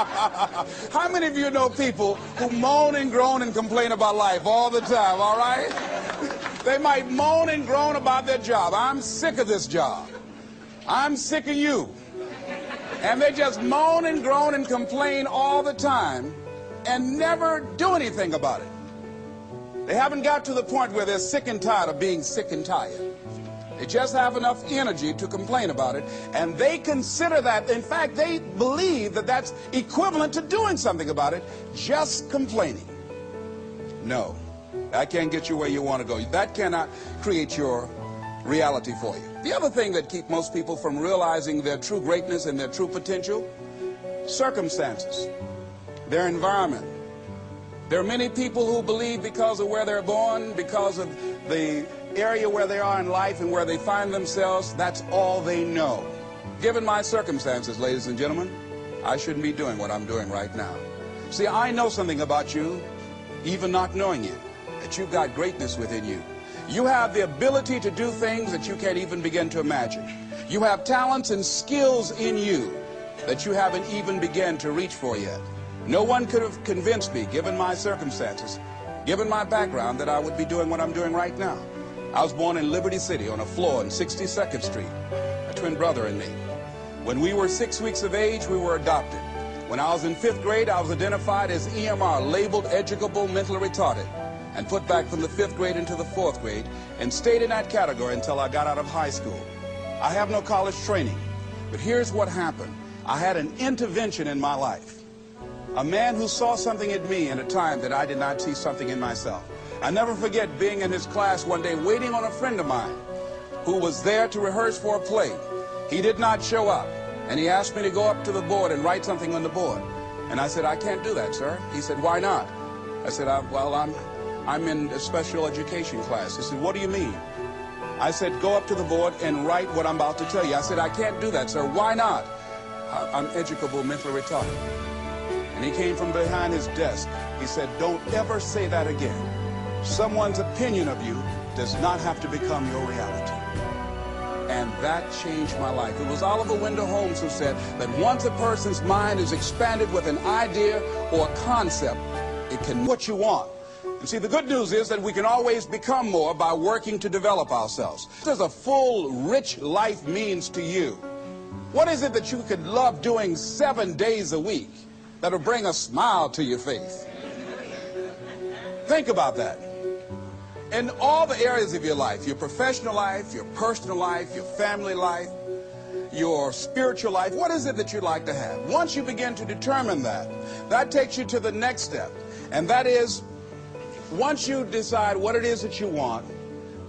How many of you know people who moan and groan and complain about life all the time, all right? They might moan and groan about their job. I'm sick of this job. I'm sick of you. And they just moan and groan and complain all the time and never do anything about it. They haven't got to the point where they're sick and tired of being sick and tired. They just have enough energy to complain about it, and they consider that, in fact, they believe that that's equivalent to doing something about it, just complaining. No, that can't get you where you want to go. That cannot create your reality for you. The other thing that keeps most people from realizing their true greatness and their true potential, circumstances, their environment. There are many people who believe because of where they're born, because of the area where they are in life and where they find themselves, that's all they know. Given my circumstances, ladies and gentlemen, I shouldn't be doing what I'm doing right now. See, I know something about you, even not knowing you, that you've got greatness within you. You have the ability to do things that you can't even begin to imagine. You have talents and skills in you that you haven't even begun to reach for yet. No one could have convinced me, given my circumstances, given my background, that I would be doing what I'm doing right now. I was born in Liberty City on a floor on 62nd Street, a twin brother and me. When we were 6 weeks of age, we were adopted. When I was in 5th grade, I was identified as EMR, labeled educable mentally retarded, and put back from the 5th grade into the 4th grade, and stayed in that category until I got out of high school. I have no college training, but here's what happened. I had an intervention in my life. A man who saw something in me in a time that I did not see something in myself. I never forget being in his class one day waiting on a friend of mine who was there to rehearse for a play. He did not show up, and he asked me to go up to the board and write something on the board. And I said, I can't do that, sir. He said, why not? I said, well, I'm in a special education class. He said, what do you mean? I said, go up to the board and write what I'm about to tell you. I said, I can't do that, sir. Why not? I'm educable mentally retarded. And he came from behind his desk. He said, don't ever say that again. Someone's opinion of you does not have to become your reality. And that changed my life. It was Oliver Wendell Holmes who said that once a person's mind is expanded with an idea or a concept, it can what you want. And see, the good news is that we can always become more by working to develop ourselves. What does a full, rich life means to you? What is it that you could love doing 7 days a week that'll bring a smile to your face? Think about that. In all the areas of your life, your professional life, your personal life, your family life, your spiritual life, what is it that you'd like to have? Once you begin to determine that, that takes you to the next step. And that is, once you decide what it is that you want,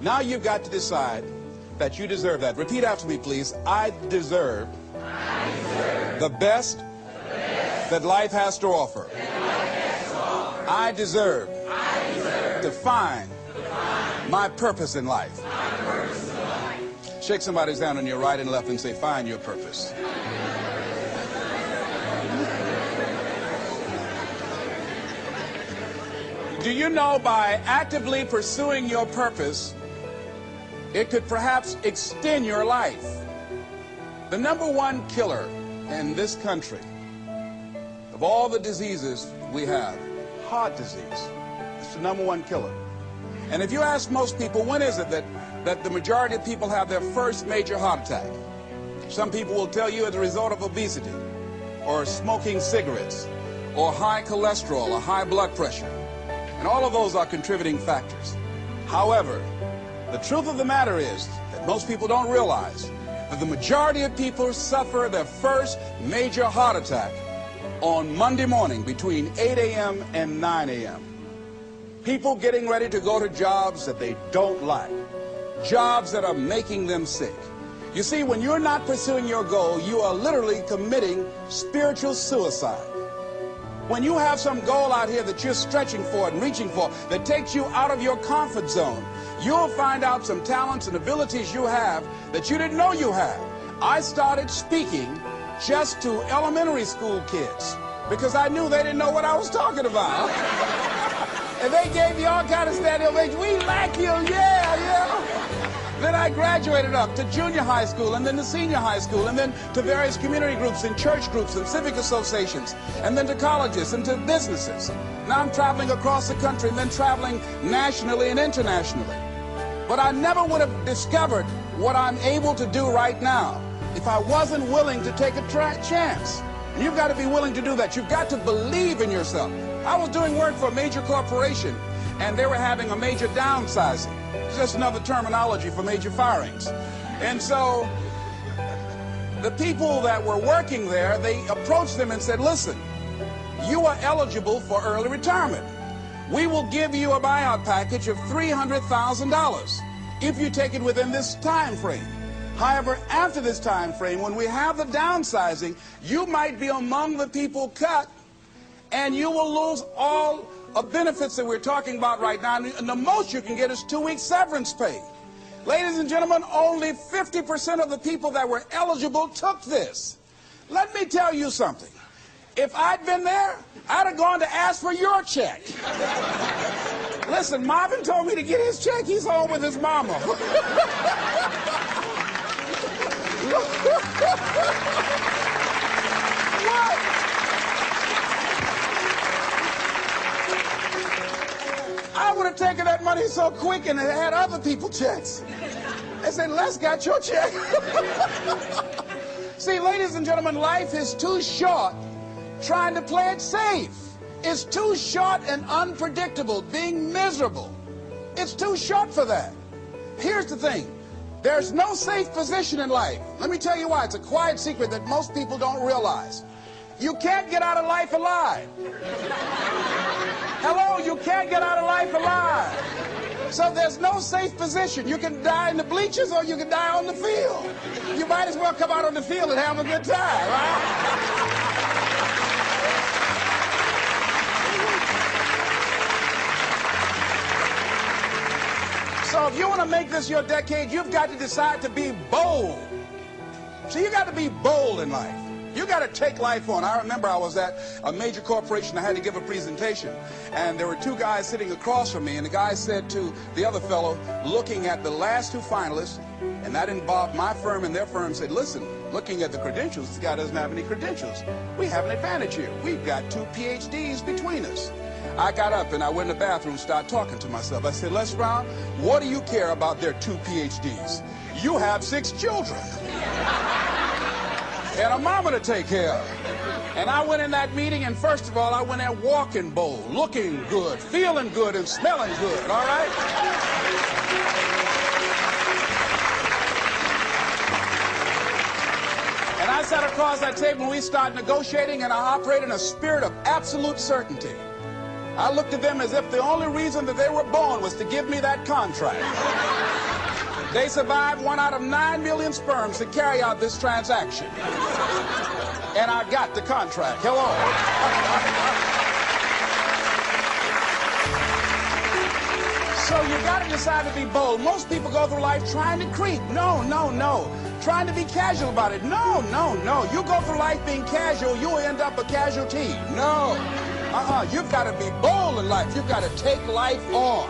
now you've got to decide that you deserve that. Repeat after me, please. I deserve the best that life has to offer. I deserve to find my purpose in life. Shake somebody's hand on your right and left and say, find your purpose. Do you know by actively pursuing your purpose, it could perhaps extend your life? The number one killer in this country of all the diseases we have, heart disease. It's the number one killer. And if you ask most people, when is it that the majority of people have their first major heart attack? Some people will tell you as a result of obesity, or smoking cigarettes, or high cholesterol, or high blood pressure. And all of those are contributing factors. However, the truth of the matter is that most people don't realize that the majority of people suffer their first major heart attack on Monday morning between 8 a.m. and 9 a.m. People getting ready to go to jobs that they don't like, jobs that are making them sick. You see, when you're not pursuing your goal, you are literally committing spiritual suicide. When you have some goal out here that you're stretching for and reaching for that takes you out of your comfort zone, you'll find out some talents and abilities you have that you didn't know you had. I started speaking just to elementary school kids because I knew they didn't know what I was talking about. And they gave me all kind of standing ovation. We like you, yeah, yeah. Then I graduated up to junior high school, and then to senior high school, and then to various community groups and church groups and civic associations, and then to colleges and to businesses. Now I'm traveling across the country and then traveling nationally and internationally. But I never would have discovered what I'm able to do right now if I wasn't willing to take a chance. And you've got to be willing to do that. You've got to believe in yourself. I was doing work for a major corporation, and they were having a major downsizing. It's just another terminology for major firings. And so the people that were working there, they approached them and said, listen, you are eligible for early retirement. We will give you a buyout package of $300,000 if you take it within this time frame. However, after this time frame, when we have the downsizing, you might be among the people cut, and you will lose all of benefits that we're talking about right now. And the most you can get is 2 weeks severance pay. Ladies and gentlemen, only 50% of the people that were eligible took this. Let me tell you something. If I'd been there, I'd have gone to ask for your check. Listen, Marvin told me to get his check. He's home with his mama. What? I would have taken that money so quick and had other people checks. They said, Les got your check. See, ladies and gentlemen, life is too short trying to play it safe. It's too short and unpredictable, being miserable. It's too short for that. Here's the thing. There's no safe position in life. Let me tell you why. It's a quiet secret that most people don't realize. You can't get out of life alive. Hello, you can't get out of life alive. So there's no safe position. You can die in the bleachers or you can die on the field. You might as well come out on the field and have a good time, right? So if you want to make this your decade, you've got to decide to be bold. So you got to be bold in life. You got to take life on. I remember I was at a major corporation. I had to give a presentation, and there were two guys sitting across from me, and the guy said to the other fellow, looking at the last two finalists, and that involved my firm and their firm, said, listen, looking at the credentials, this guy doesn't have any credentials. We have an advantage here. We've got 2 PhDs between us. I got up and I went in the bathroom and started talking to myself. I said, Les Brown, what do you care about their 2 PhDs? You have 6 children and a mama to take care of. And I went in that meeting, and first of all, I went there walking bold, looking good, feeling good, and smelling good, all right? And I sat across that table and we started negotiating, and I operated in a spirit of absolute certainty. I looked at them as if the only reason that they were born was to give me that contract. They survived 1 out of 9 million sperms to carry out this transaction. And I got the contract. Hello. So you got to decide to be bold. Most people go through life trying to creep. No, no, no. Trying to be casual about it. No, no, no. You go through life being casual, you'll end up a casualty. No. You've got to be bold in life. You've got to take life on.